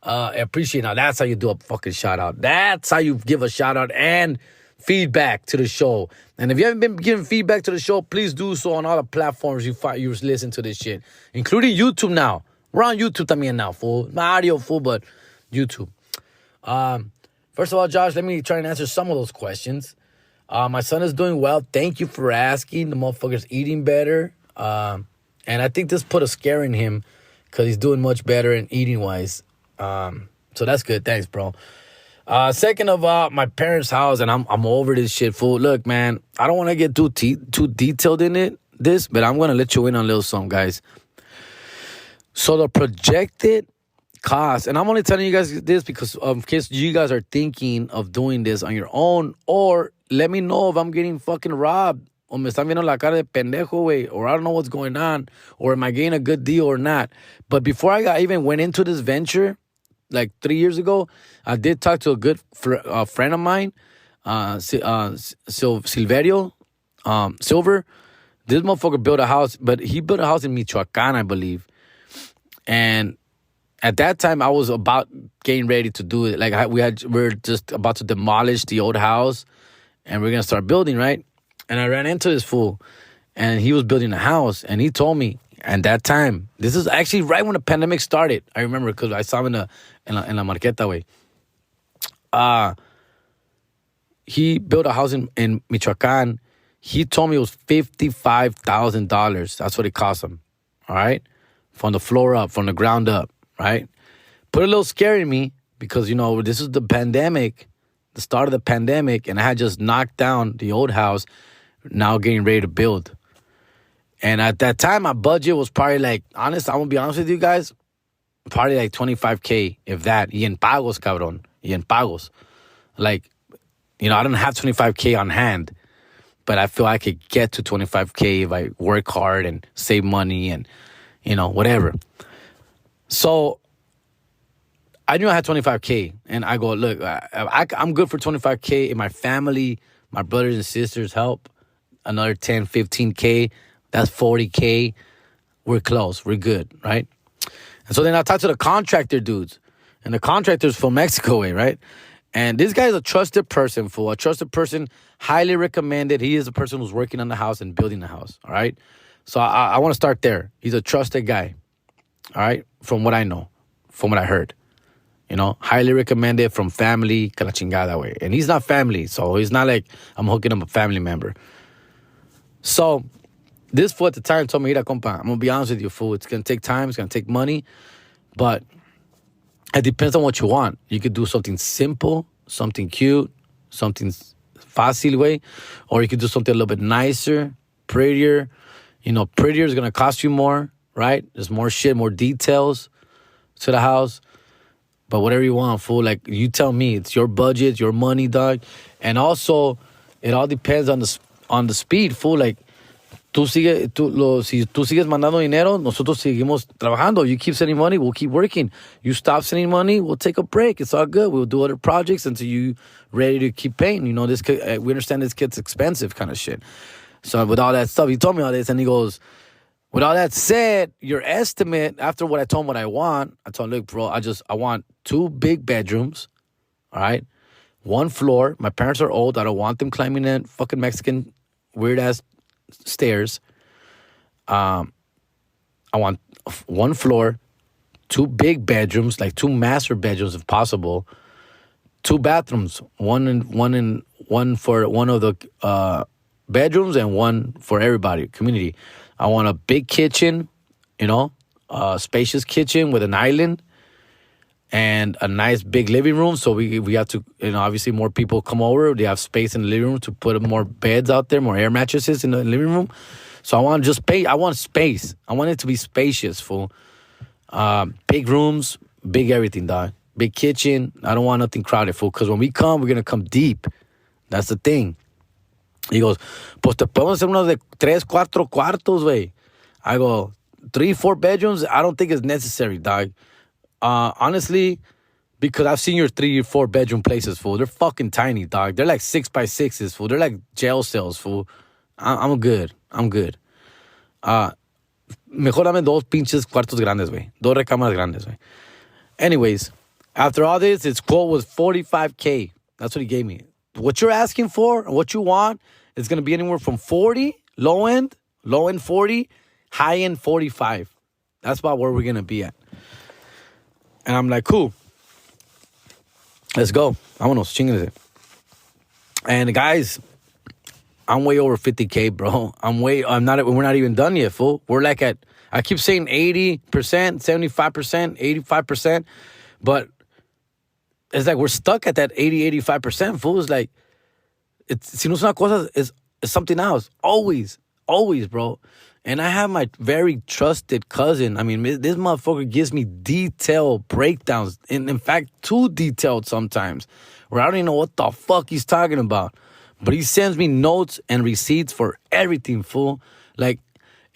I appreciate it. Now, that's how you do a fucking shout-out. That's how you give a shout-out and feedback to the show. And if you haven't been giving feedback to the show, please do so on all the platforms you listen to this shit, including YouTube now. We're on YouTube también now, fool. Not audio, fool, but YouTube. First of all, Josh, let me try and answer some of those questions. My son is doing well. Thank you for asking. The motherfucker's eating better. And I think this put a scare in him because he's doing much better in eating-wise. So that's good. Thanks, bro. Second of all, my parents' house, and I'm over this shit, fool. Look, man, I don't want to get too detailed in this, but I'm going to let you in on a little something, guys. So the projected cost, and I'm only telling you guys this because in case you guys are thinking of doing this on your own, or let me know if I'm getting fucking robbed, or me están viendo la cara de pendejo, wey, or I don't know what's going on, or am I getting a good deal or not. But before I even went into this venture, like 3 years ago, I did talk to a good friend of mine, Silverio Silver. This motherfucker built a house, but he built a house in Michoacan, I believe. And at that time, I was about getting ready to do it. Like we're just about to demolish the old house, and we're gonna start building, right? And I ran into this fool, and he was building a house, and he told me, and that time, this is actually right when the pandemic started. I remember because I saw him in La Marqueta way. He built a house in Michoacan. He told me it was $55,000. That's what it cost him. All right, from the floor up, from the ground up. Right? Put a little scare in me because, this is the pandemic, the start of the pandemic, and I had just knocked down the old house, now getting ready to build. And at that time, my budget was probably like, I'm going to be honest with you guys, probably like $25K, if that. Y en pagos, cabrón. Y en pagos. Like, I don't have $25K on hand, but I feel I could get to $25K if I work hard and save money and, whatever. So I knew I had $25K, and I go, look, I'm good for $25K. If my family, my brothers and sisters help, another $10, $15K, that's $40K. We're close. We're good, right? And so then I talked to the contractor dudes, and the contractor's from Mexico way, right? And this guy is a trusted person, fool. A trusted person, highly recommended. He is a person who's working on the house and building the house, all right? So I want to start there. He's a trusted guy. All right, from what I know, from what I heard, highly recommended from family, que la chingada way. And he's not family, so he's not like I'm hooking up a family member. So this fool at the time told me, mira, compa, I'm going to be honest with you, fool. It's going to take time, it's going to take money, but it depends on what you want. You could do something simple, something cute, something fácil way, or you could do something a little bit nicer, prettier. Prettier is going to cost you more. Right? There's more shit, more details to the house. But whatever you want, fool. Like, you tell me. It's your budget, your money, dog. And also, it all depends on the speed, fool. Like, si tú sigues mandando dinero, nosotros seguimos trabajando. You keep sending money, we'll keep working. You stop sending money, we'll take a break. It's all good. We'll do other projects until you ready to keep paying. We understand this gets expensive kind of shit. So with all that stuff, he told me all this, and he goes, with all that said, your estimate, after what I told him what I want, I told him, look, bro, I want 2 big bedrooms, all right? 1 floor. My parents are old. I don't want them climbing in fucking Mexican weird-ass stairs. I want 1 floor, 2 big bedrooms, like 2 master bedrooms if possible, 2 bathrooms, one for one of the bedrooms and one for everybody, community. I want a big kitchen, a spacious kitchen with an island and a nice big living room. So we have to, obviously more people come over. They have space in the living room to put more beds out there, more air mattresses in the living room. So I want just pay. I want space. I want it to be spacious, fool. Big rooms, big everything, dog. Big kitchen. I don't want nothing crowded, fool. Because when we come, we're gonna come deep. That's the thing. He goes, pues te podemos hacer unos de 3-4 cuartos, güey. I go, 3-4 bedrooms. I don't think it's necessary, dog. Honestly, because I've seen your 3-4 bedroom places, fool. They're fucking tiny, dog. They're like 6x6s, fool. They're like jail cells, fool. I'm good. Mejor dame 2 pinches cuartos grandes, güey. 2 recámaras grandes, güey. Anyways, after all this, his quote was $45K. That's what he gave me. What you're asking for and what you want is going to be anywhere from 40, low end 40, high end 45. That's about where we're going to be at. And I'm like, cool. Let's go. Vámonos, chingale. And guys, I'm way over 50K, bro. We're not even done yet, fool. We're like I keep saying 80%, 75%, 85%, but it's like we're stuck at that 80-85%, fool. It's like, si no es una cosa, it's something else. Always, bro. And I have my very trusted cousin. I mean, this motherfucker gives me detailed breakdowns. In fact, too detailed sometimes, where I don't even know what the fuck he's talking about. But he sends me notes and receipts for everything, fool. Like,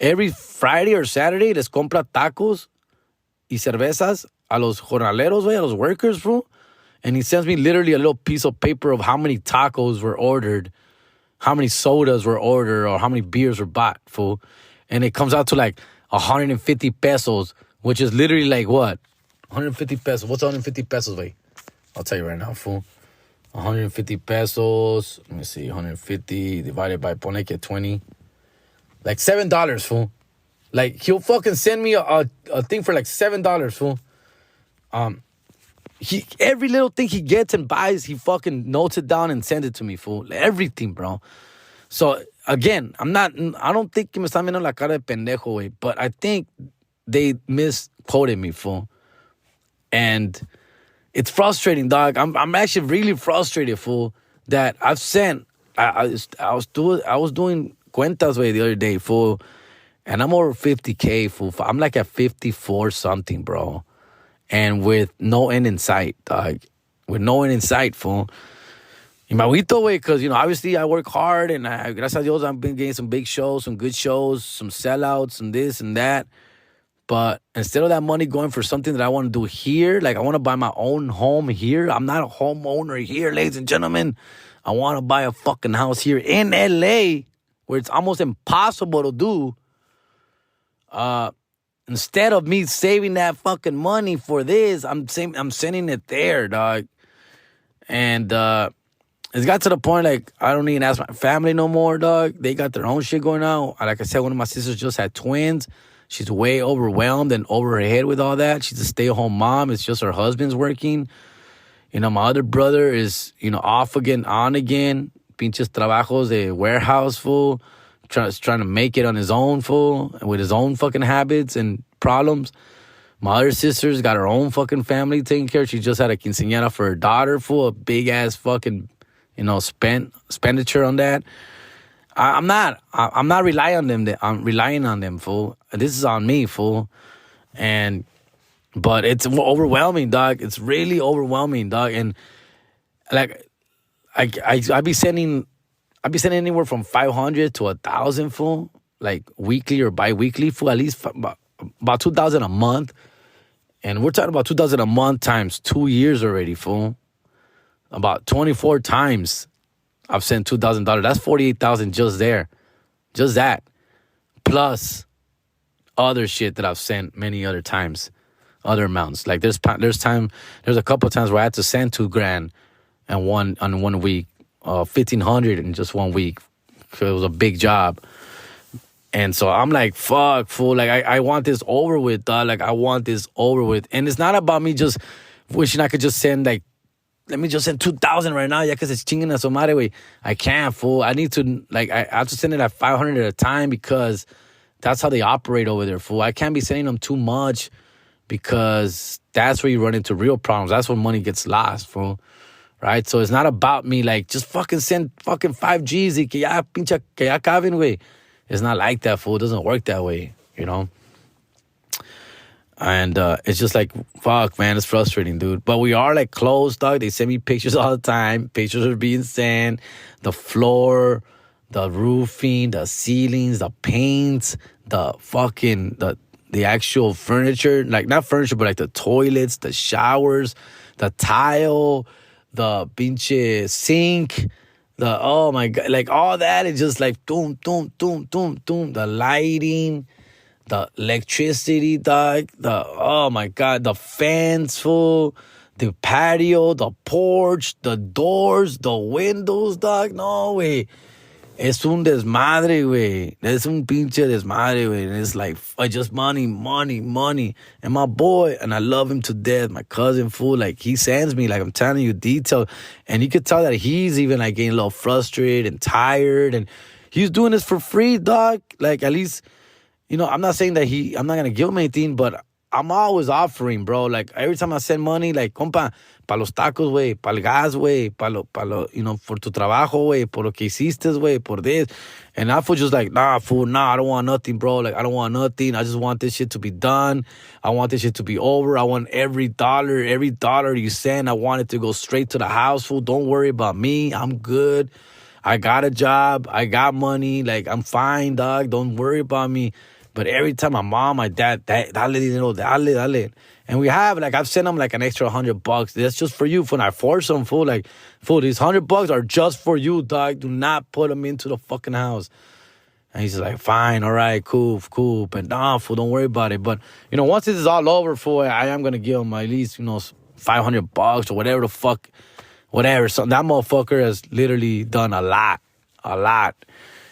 every Friday or Saturday, les compra tacos y cervezas a los jornaleros, güey, a los workers, fool. And he sends me literally a little piece of paper of how many tacos were ordered, how many sodas were ordered, or how many beers were bought, fool. And it comes out to like 150 pesos, which is literally like what? 150 pesos. What's 150 pesos, wait? I'll tell you right now, fool. 150 pesos. Let me see. 150 divided by, ponle que 20. Like $7, fool. Like, he'll fucking send me a thing for like $7, fool. Every little thing he gets and buys, he fucking notes it down and sends it to me, fool. Everything, bro. So, again, I don't think que me están viendo la cara de pendejo, güey. But I think they misquoted me, fool. And it's frustrating, dog. I'm actually really frustrated, fool, that I've sent. I was doing cuentas, way the other day, fool, and I'm over 50K, fool. I'm like at 54 something, bro, and with no end in sight, dog. With no end in sight, fool. Y me agüito, way, because obviously I work hard, and gracias a Dios I've been getting some big shows, some good shows, some sellouts, and this and that. But instead of that money going for something that I want to do here, like I want to buy my own home here. I'm not a homeowner here, ladies and gentlemen. I want to buy a fucking house here in LA where it's almost impossible to do. Instead of me saving that fucking money for this, I'm sending it there, dog. And it's got to the point, like, I don't even ask my family no more, dog. They got their own shit going on. Like I said, one of my sisters just had twins. She's way overwhelmed and over her head with all that. She's a stay-at-home mom. It's just her husband's working. My other brother is, off again, on again. Pinches trabajos de warehouse, fool. Trying to make it on his own, fool. With his own fucking habits and problems. My other sister's got her own fucking family taken care of. She just had a quinceañera for her daughter, fool. A big-ass fucking, expenditure on that. I'm not relying on them. I'm relying on them, fool. This is on me, fool. But it's overwhelming, dog. It's really overwhelming, dog. And like, I be sending anywhere from 500 to 1,000, fool. Like weekly or bi-weekly, fool. At least about 2,000 a month. And we're talking about 2,000 a month times 2 years already, fool. About 24 times. I've sent $2,000. That's $48,000 just there. Just that. Plus other shit that I've sent many other times. Other amounts. Like there's a couple of times where I had to send $2,000 on 1 week. 1,500 in just 1 week. Because it was a big job. And so I'm like, fuck, fool. Like I want this over with, dog. Like I want this over with. And it's not about me just wishing I could just send like, let me just send 2,000 right now, yeah, because it's chinging a su madre, way. I can't, fool. I need to, like, I have to send it at 500 at a time because That's how they operate over there, fool. I can't be sending them too much because that's where you run into real problems. That's when money gets lost, fool. Right? So it's not about me like, just fucking send fucking 5Gs y que ya pincha, que ya caben, güey. It's not like that, fool. It doesn't work that way, you know? And it's just like, fuck, man, it's frustrating, dude. But we are like close, dog. They send me pictures all the time. Pictures are being sent. The floor, the roofing, the ceilings, the paints, the fucking, the actual furniture. Like, not furniture, but like the toilets, the showers, the tile, the pinche sink, the, oh my God, like all that is just like, doom, doom, doom, doom, doom. The lighting, the electricity, dog, oh my God, the fans, fool, the patio, the porch, the doors, the windows, dog. No, güey. Es un desmadre, güey. Es un pinche desmadre, güey. And it's like, just money, money, money. And my boy, and I love him to death, my cousin, fool, like, he sends me, like, I'm telling you, detail. And you could tell that he's even, like, getting a little frustrated and tired. And he's doing this for free, dog. Like, at least, you know, I'm not saying that I'm not going to give him anything, but I'm always offering, bro. Like, every time I send money, like, compa, pa los tacos, güey, pa el gas, güey, pa lo, you know, for tu trabajo, güey, por lo que hiciste, güey, por this. And I feel just like, nah, fool, nah, I don't want nothing, bro. Like, I don't want nothing. I just want this shit to be done. I want this shit to be over. I want every dollar you send, I want it to go straight to the house, fool. Don't worry about me. I'm good. I got a job. I got money. Like, I'm fine, dog. Don't worry about me. But every time my mom, my dad, dale dinero, dale. And we have, like, I've sent them, like, an extra $100. That's just for you, fool. I force them, fool. Like, fool, these $100 are just for you, dog. Do not put them into the fucking house. And he's just like, fine, all right, cool. But nah, fool, don't worry about it. But, you know, once this is all over, fool, I am going to give him at least, you know, $500 or whatever the fuck, whatever. So that motherfucker has literally done a lot.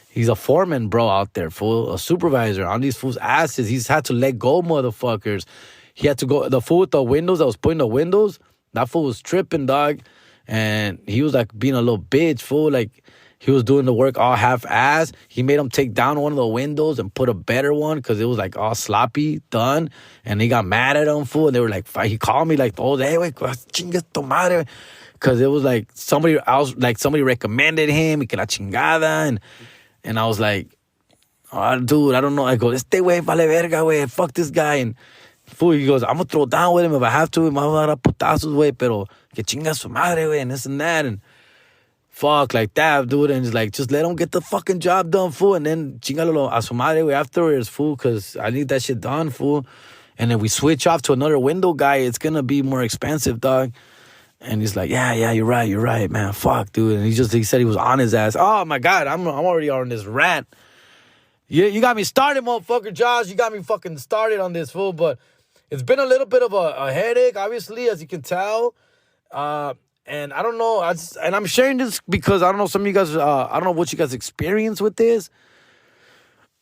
He's a foreman, bro, out there, fool. A supervisor on these fools' asses. He's had to let go, motherfuckers. He had to go. The fool with the windows that was putting the windows, that fool was tripping, dog. And he was like being a little bitch, fool. Like, he was doing the work all half-ass. He made him take down one of the windows and put a better one because it was like all sloppy done. And he got mad at him, fool. And they were like, he called me like, oh, hey, wait, chingas tu madre. Because it was like somebody else, like somebody recommended him. Y que la chingada. And I was like, oh, dude, I don't know. I go, este güey vale verga, güey. Fuck this guy. And fool, he goes, I'm going to throw down with him if I have to. Me voy a dar a putazos, güey. Pero que chinga su madre, güey. And this and that. And fuck, like that, dude. And it's like, just let him get the fucking job done, fool. And then chingalo a su madre, güey, afterwards, fool. Because I need that shit done, fool. And then we switch off to another window guy. It's going to be more expensive, dog. And he's like, yeah, you're right, man. Fuck, dude. And he said he was on his ass. Oh, my God, I'm already on this rant. You got me started, motherfucker, Josh. You got me fucking started on this, fool. But it's been a little bit of a headache, obviously, as you can tell. And I don't know. And I'm sharing this because I don't know, some of you guys, I don't know what you guys experience with this.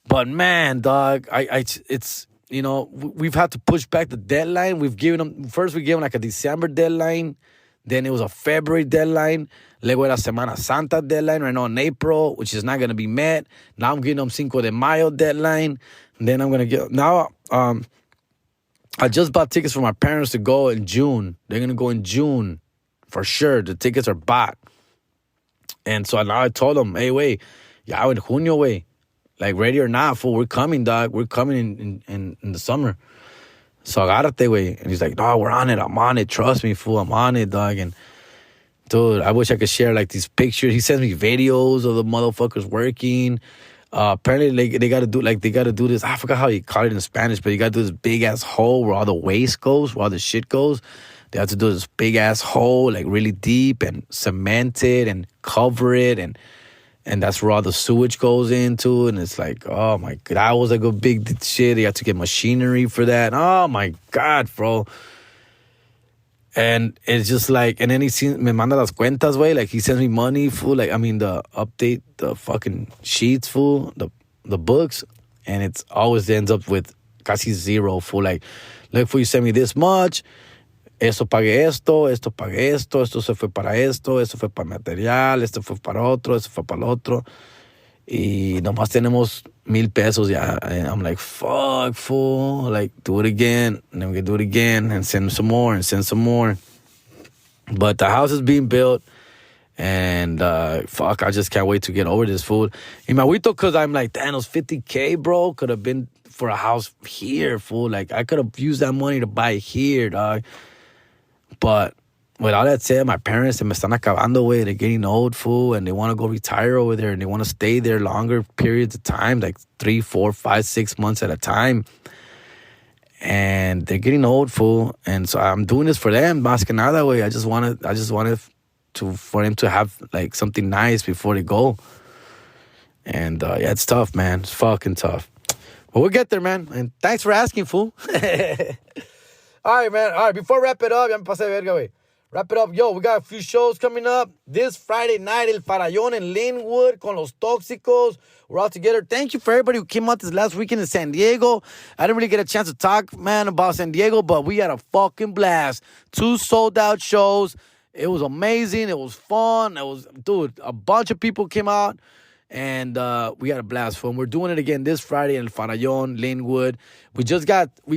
But, man, dog, it's, you know, we've had to push back the deadline. We gave them like a December deadline. Then it was a February deadline. Luego era Semana Santa deadline right now in April, which is not going to be met. Now I'm giving them Cinco de Mayo deadline. And then I'm going to get... Now, I just bought tickets for my parents to go in June. They're going to go in June for sure. The tickets are bought. And so now I told them, hey, wait, ya en junio, wait. Like, ready or not, fool, we're coming, dog. We're coming in the summer. So agárrate, güey. And he's like, no, we're on it. I'm on it. Trust me, fool. I'm on it, dog. And, dude, I wish I could share, like, these pictures. He sends me videos of the motherfuckers working. Apparently, they got to do this. I forgot how he called it in Spanish, but you got to do this big-ass hole where all the waste goes, where all the shit goes. They have to do this big-ass hole, like, really deep and cement it and cover it. And that's where all the sewage goes into. And it's like, oh, my God. That was like a big shit. You have to get machinery for that. Oh, my God, bro. And it's just like, and then me manda las cuentas, way. Like, he sends me money, fool. Like, I mean, the update, the fucking sheets, fool. The books. And it's always ends up with casi zero, fool. Like, look, fool, you send me this much. Esto pagué esto pagué esto se fue para esto fue para material, esto fue para otro, esto fue para el otro. Y nomás tenemos 1,000 pesos ya. And I'm like, fuck, fool. Like, do it again. And then we can do it again and send some more and send some more. But the house is being built. And fuck, I just can't wait to get over this, fool. Y me agüito because I'm like, damn, those $50K, bro, could have been for a house here, fool. Like, I could have used that money to buy here, dog. But with all that said, my parents, se me están acabando, way. They're getting old, fool, and they want to go retire over there, and they want to stay there longer periods of time, like 3, 4, 5, 6 months at a time. And they're getting old, fool. And so I'm doing this for them, más que nada, way. I just wanted for them to have like something nice before they go. And yeah, it's tough, man. It's fucking tough. But we'll get there, man. And thanks for asking, fool. All right, man. All right, before I wrap it up, ya me pasé de verga, güey. Wrap it up. Yo, we got a few shows coming up. This Friday night, El Farallón in Linwood con Los Tóxicos. We're all together. Thank you for everybody who came out this last weekend in San Diego. I didn't really get a chance to talk, man, about San Diego, but we had a fucking blast. 2 sold-out shows. It was amazing. It was fun. Dude, a bunch of people came out. And we had a blast for them. We're doing it again this Friday in El Farallón, Linwood. We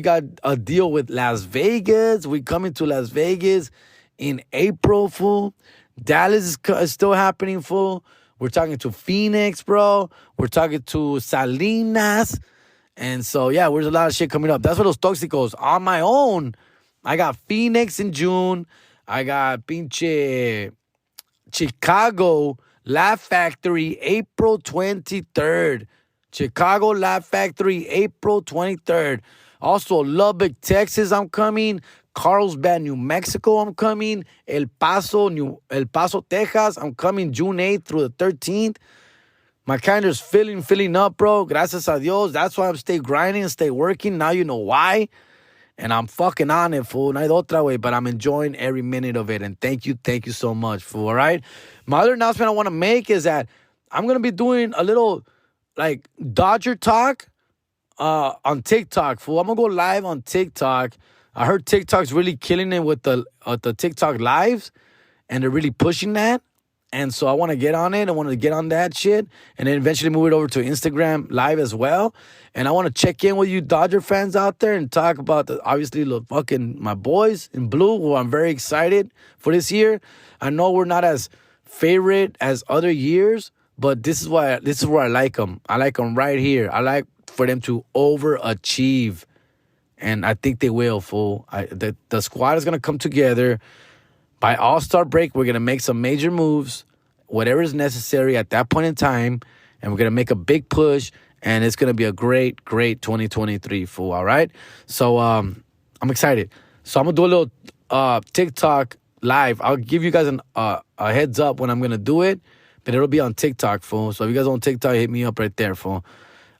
got a deal with Las Vegas. We coming to Las Vegas in April, fool. Dallas is still happening, fool. We're talking to Phoenix, bro. We're talking to Salinas. And so, yeah, there's a lot of shit coming up. That's what Los Tóxicos. On my own, I got Phoenix in June. I got pinche Chicago Laugh Factory, April 23rd. Chicago Laugh Factory, April 23rd. Also, Lubbock, Texas, I'm coming. Carlsbad, New Mexico, I'm coming. El Paso, Texas, I'm coming June 8th through the 13th. My calendar's filling up, bro. Gracias a Dios. That's why I'm stay grinding and stay working. Now you know why. And I'm fucking on it, fool. No hay otra way, but I'm enjoying every minute of it. And thank you so much, fool, all right? My other announcement I want to make is that I'm going to be doing a little, like, Dodger talk on TikTok, fool. I'm going to go live on TikTok. I heard TikTok's really killing it with the TikTok lives, and they're really pushing that. And so I want to get on it. I want to get on that shit and then eventually move it over to Instagram Live as well. And I want to check in with you Dodger fans out there and talk about, obviously, my boys in blue, who I'm very excited for this year. I know we're not as favorite as other years, but this is where I like them. I like them right here. I like for them to overachieve. And I think they will, fool. The squad is going to come together. By All-Star break, we're going to make some major moves, whatever is necessary at that point in time, and we're going to make a big push, and it's going to be a great, great 2023, fool, all right? So I'm excited. So I'm going to do a little TikTok live. I'll give you guys a heads up when I'm going to do it, but it'll be on TikTok, fool. So if you guys on TikTok, hit me up right there, fool.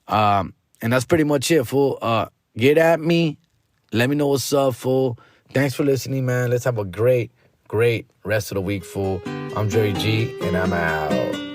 And that's pretty much it, fool. Get at me. Let me know what's up, fool. Thanks for listening, man. Let's have a great rest of the week, fool. I'm Jerry G, and I'm out.